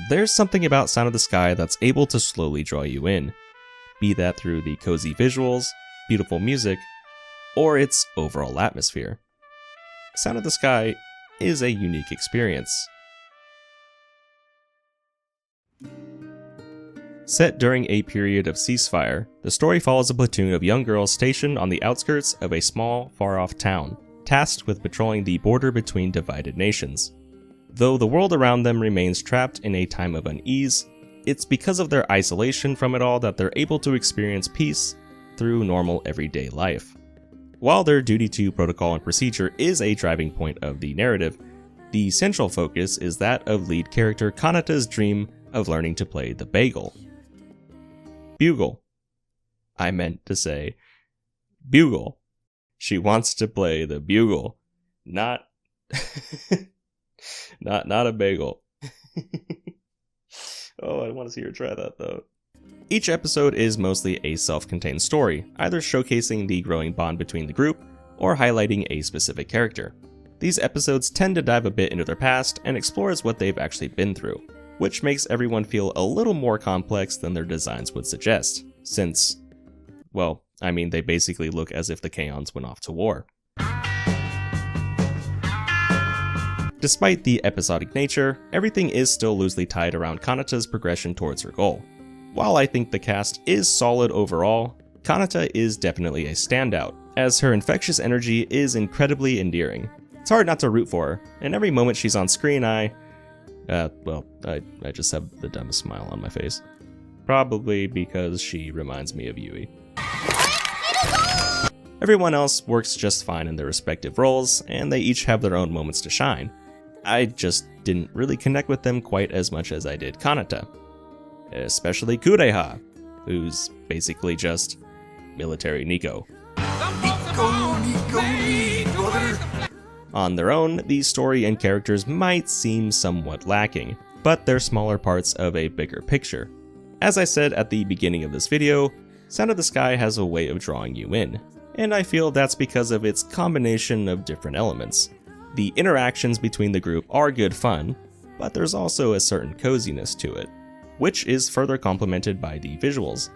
there's something about Sound of the Sky that's able to slowly draw you in, be that through the cozy visuals, beautiful music, or its overall atmosphere. Sound of the Sky is a unique experience. Set during a period of ceasefire, the story follows a platoon of young girls stationed on the outskirts of a small, far-off town, tasked with patrolling the border between divided nations. Though the world around them remains trapped in a time of unease, it's because of their isolation from it all that they're able to experience peace through normal everyday life. While their duty to protocol and procedure is a driving point of the narrative, the central focus is that of lead character Kanata's dream of learning to play the bugle. I meant to say bugle. She wants to play the bugle, not not a bagel. Oh, I want to see her try that though. Each episode is mostly a self-contained story, either showcasing the growing bond between the group or highlighting a specific character. These episodes tend to dive a bit into their past and explores what they've actually been through, which makes everyone feel a little more complex than their designs would suggest, since, well, I mean, they basically look as if the Kaons went off to war. Despite the episodic nature, everything is still loosely tied around Kanata's progression towards her goal. While I think the cast is solid overall, Kanata is definitely a standout, as her infectious energy is incredibly endearing. It's hard not to root for her, and every moment she's on screen I just have the dumbest smile on my face. Probably because she reminds me of Yui. Everyone else works just fine in their respective roles, and they each have their own moments to shine. I just didn't really connect with them quite as much as I did Kanata. Especially Kureha, who's basically just military Nico. On their own, the story and characters might seem somewhat lacking, but they're smaller parts of a bigger picture. As I said at the beginning of this video, Sound of the Sky has a way of drawing you in, and I feel that's because of its combination of different elements. The interactions between the group are good fun, but there's also a certain coziness to it, which is further complemented by the visuals.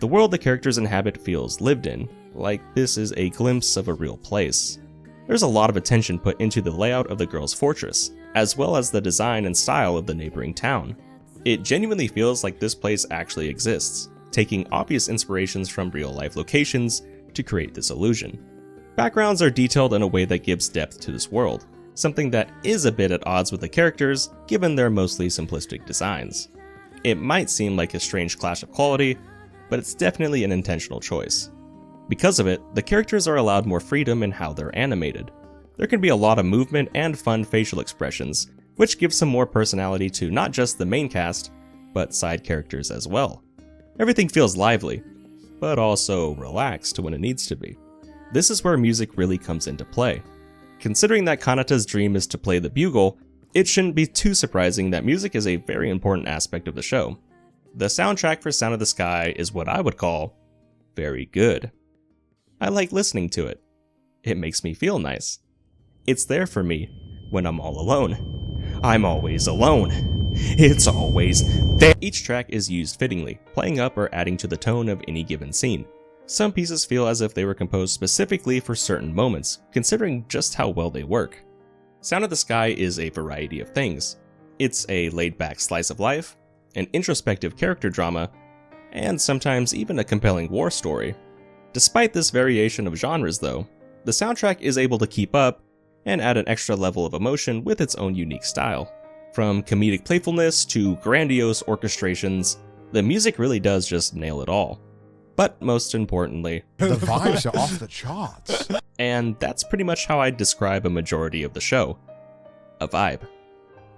The world the characters inhabit feels lived in, like this is a glimpse of a real place. There's a lot of attention put into the layout of the girls' fortress, as well as the design and style of the neighboring town. It genuinely feels like this place actually exists, taking obvious inspirations from real-life locations to create this illusion. Backgrounds are detailed in a way that gives depth to this world, something that is a bit at odds with the characters given their mostly simplistic designs. It might seem like a strange clash of quality, but it's definitely an intentional choice. Because of it, the characters are allowed more freedom in how they're animated. There can be a lot of movement and fun facial expressions, which gives some more personality to not just the main cast, but side characters as well. Everything feels lively, but also relaxed when it needs to be. This is where music really comes into play. Considering that Kanata's dream is to play the bugle, it shouldn't be too surprising that music is a very important aspect of the show. The soundtrack for Sound of the Sky is what I would call very good. I like listening to it. It makes me feel nice. It's there for me when I'm all alone. I'm always alone. It's always there. Each track is used fittingly, playing up or adding to the tone of any given scene. Some pieces feel as if they were composed specifically for certain moments, considering just how well they work. Sound of the Sky is a variety of things. It's a laid-back slice of life, an introspective character drama, and sometimes even a compelling war story. Despite this variation of genres though, the soundtrack is able to keep up and add an extra level of emotion with its own unique style. From comedic playfulness to grandiose orchestrations, the music really does just nail it all. But most importantly, the vibes are off the charts. And that's pretty much how I'd describe a majority of the show. A vibe.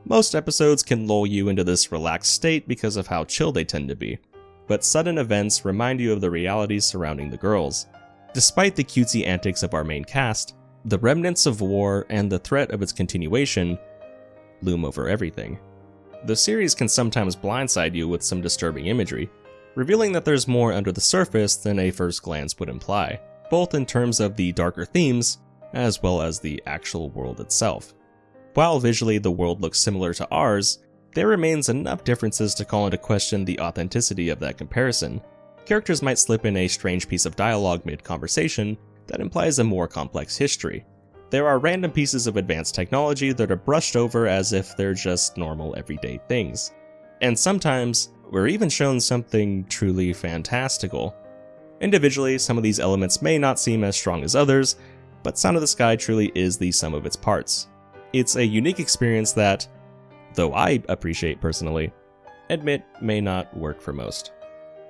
Most episodes can lull you into this relaxed state because of how chill they tend to be, but sudden events remind you of the realities surrounding the girls. Despite the cutesy antics of our main cast, the remnants of war and the threat of its continuation loom over everything. The series can sometimes blindside you with some disturbing imagery, revealing that there's more under the surface than a first glance would imply, both in terms of the darker themes, as well as the actual world itself. While visually the world looks similar to ours, there remains enough differences to call into question the authenticity of that comparison. Characters might slip in a strange piece of dialogue mid-conversation that implies a more complex history. There are random pieces of advanced technology that are brushed over as if they're just normal everyday things. And sometimes, we're even shown something truly fantastical. Individually, some of these elements may not seem as strong as others, but Sound of the Sky truly is the sum of its parts. It's a unique experience that, though I appreciate personally, admit may not work for most.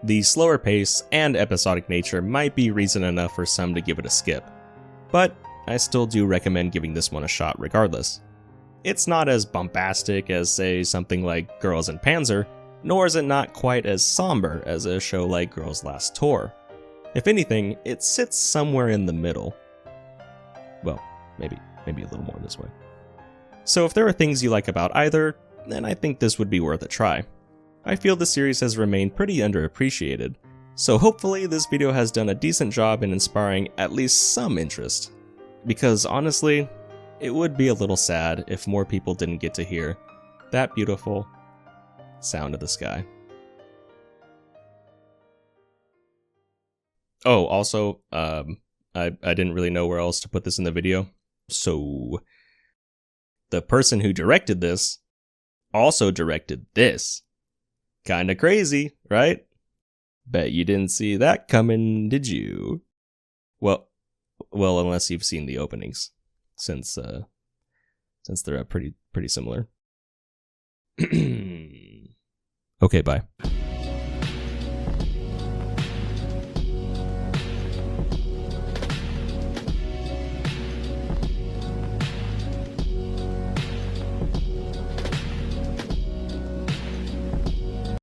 The slower pace and episodic nature might be reason enough for some to give it a skip, but I still do recommend giving this one a shot regardless. It's not as bombastic as, say, something like Girls in Panzer, nor is it not quite as somber as a show like Girls Last Tour. If anything, it sits somewhere in the middle. Well, maybe a little more this way. So if there are things you like about either, then I think this would be worth a try. I feel the series has remained pretty underappreciated, so hopefully this video has done a decent job in inspiring at least some interest. Because honestly, it would be a little sad if more people didn't get to hear that beautiful Sound of the Sky. Oh, also, I didn't really know where else to put this in the video, so the person who directed this also directed this. Kinda crazy, right? Bet you didn't see that coming, did you? Well, unless you've seen the openings, since they're pretty similar. Okay, bye.